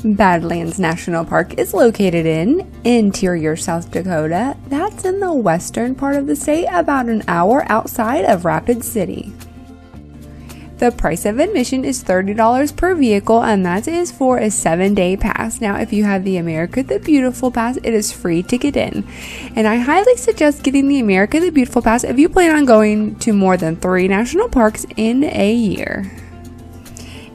Badlands National Park is located in interior South Dakota. That's in the western part of the state, about an hour outside of Rapid City. The price of admission is $30 per vehicle, and that is for a 7-day pass. Now, if you have the America the Beautiful Pass, it is free to get in. And I highly suggest getting the America the Beautiful Pass if you plan on going to more than 3 national parks in a year.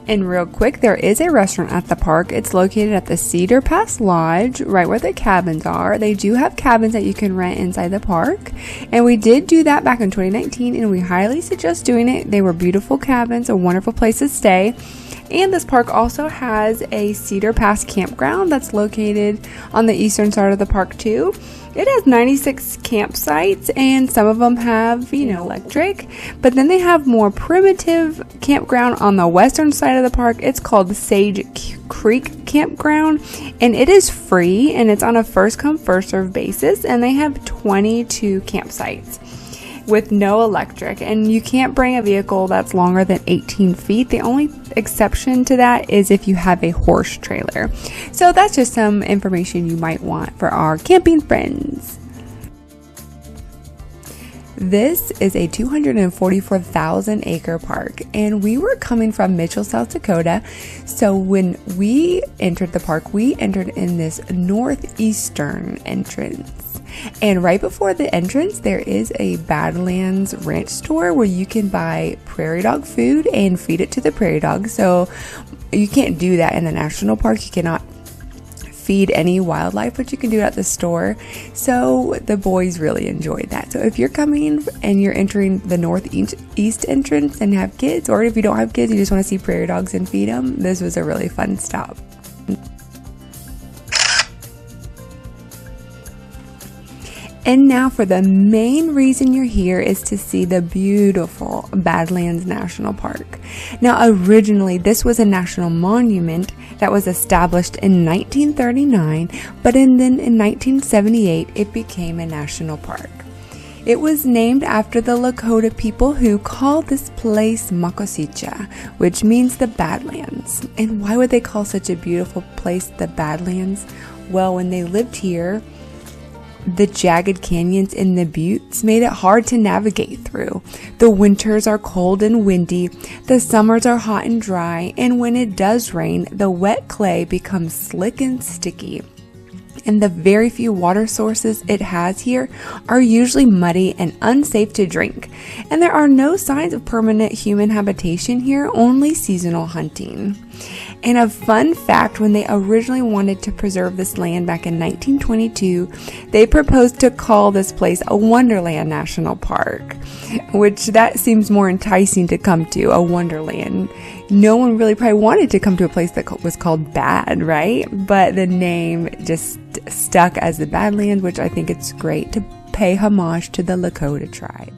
And real quick, there is a restaurant at the park. It's located at the Cedar Pass Lodge, right where the cabins are. They do have cabins that you can rent inside the park. And we did do that back in 2019, and we highly suggest doing it. They were beautiful cabins, a wonderful place to stay. And this park also has a Cedar Pass campground that's located on the eastern side of the park too. It has 96 campsites, and some of them have, electric, but then they have more primitive campground on the western side of the park. It's called Sage Creek Campground, and it is free, and it's on a first come first serve basis, and they have 22 campsites with no electric, and you can't bring a vehicle that's longer than 18 feet. The only exception to that is if you have a horse trailer. So that's just some information you might want for our camping friends. This is a 244,000 acre park, and we were coming from Mitchell, South Dakota. So when we entered the park, we entered in this northeastern entrance. And right before the entrance, there is a Badlands ranch store where you can buy prairie dog food and feed it to the prairie dogs. So you can't do that in the national park. You cannot feed any wildlife, but you can do it at the store. So the boys really enjoyed that. So if you're coming and you're entering the northeast entrance and have kids, or if you don't have kids, you just want to see prairie dogs and feed them, this was a really fun stop. And now for the main reason you're here is to see the beautiful Badlands National Park. Now, originally, this was a national monument that was established in 1939, but then in 1978, it became a national park. It was named after the Dakota people who called this place Makosicha, which means the Badlands. And why would they call such a beautiful place the Badlands? Well, when they lived here, the jagged canyons in the buttes made it hard to navigate through. The winters are cold and windy, the summers are hot and dry, and when it does rain, the wet clay becomes slick and sticky. And the very few water sources it has here are usually muddy and unsafe to drink. And there are no signs of permanent human habitation here, only seasonal hunting. And a fun fact, when they originally wanted to preserve this land back in 1922, they proposed to call this place a Wonderland National Park, which that seems more enticing to come to, a wonderland. No one really probably wanted to come to a place that was called Bad, right? But the name just stuck as the Badlands, which I think it's great to pay homage to the Dakota tribe.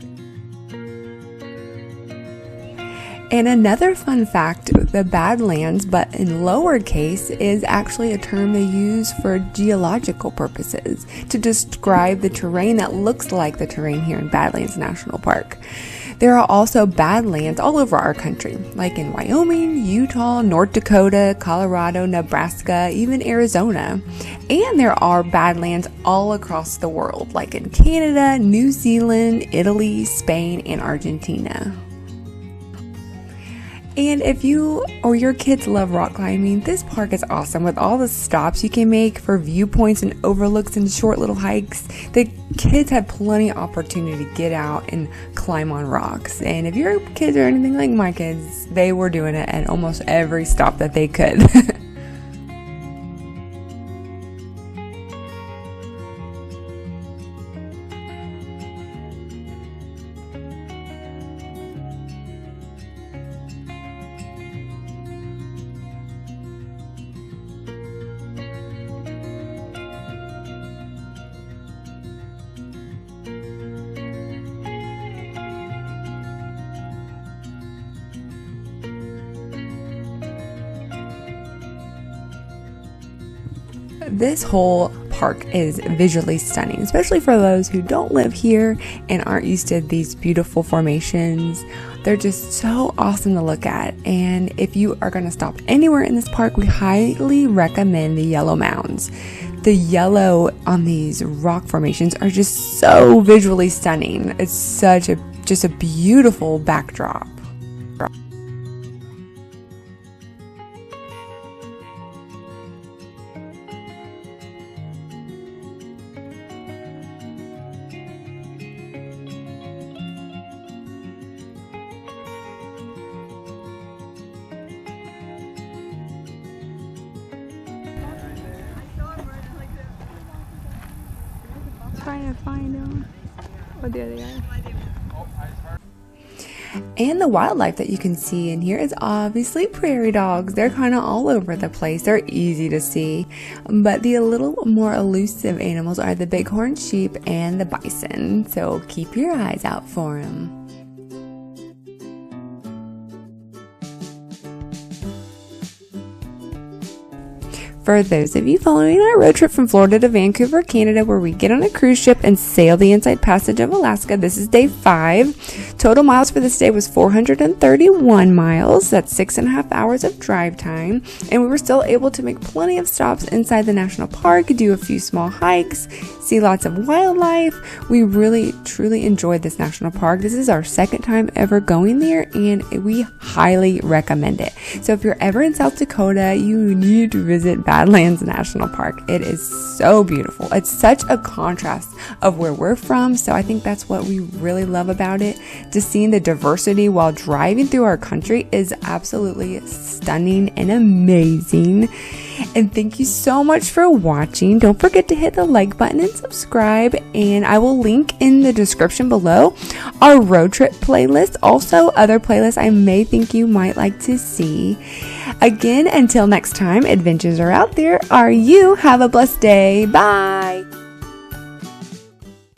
And another fun fact, the Badlands, but in lowercase, is actually a term they use for geological purposes to describe the terrain that looks like the terrain here in Badlands National Park. There are also Badlands all over our country, like in Wyoming, Utah, North Dakota, Colorado, Nebraska, even Arizona. And there are Badlands all across the world, like in Canada, New Zealand, Italy, Spain, and Argentina. And if you or your kids love rock climbing, this park is awesome with all the stops you can make for viewpoints and overlooks and short little hikes. The kids have plenty of opportunity to get out and climb on rocks. And if your kids are anything like my kids, they were doing it at almost every stop that they could. This whole park is visually stunning, especially for those who don't live here and aren't used to these beautiful formations. They're just so awesome to look at. And if you are going to stop anywhere in this park, we highly recommend the yellow mounds. The yellow on these rock formations are just so visually stunning. It's just a beautiful backdrop. Trying to find them. Oh, there they are. And the wildlife that you can see in here is obviously prairie dogs. They're kind of all over the place. They're easy to see. But the little more elusive animals are the bighorn sheep and the bison. So keep your eyes out for them. For those of you following our road trip from Florida to Vancouver, Canada, where we get on a cruise ship and sail the Inside Passage of Alaska, this is day 5. Total miles for this day was 431 miles. That's 6.5 hours of drive time. And we were still able to make plenty of stops inside the national park, do a few small hikes, see lots of wildlife. We really, truly enjoyed this national park. This is our second time ever going there, and we highly recommend it. So if you're ever in South Dakota, you need to visit Badlands National Park. It is so beautiful. It's such a contrast of where we're from, so I think that's what we really love about it. Just seeing the diversity while driving through our country is absolutely stunning and amazing. And thank you so much for watching. Don't forget to hit the like button and subscribe, and I will link in the description below our road trip playlist, also other playlists I may think you might like to see. Again, until next time, adventures are out there. Are you? Have a blessed day. Bye.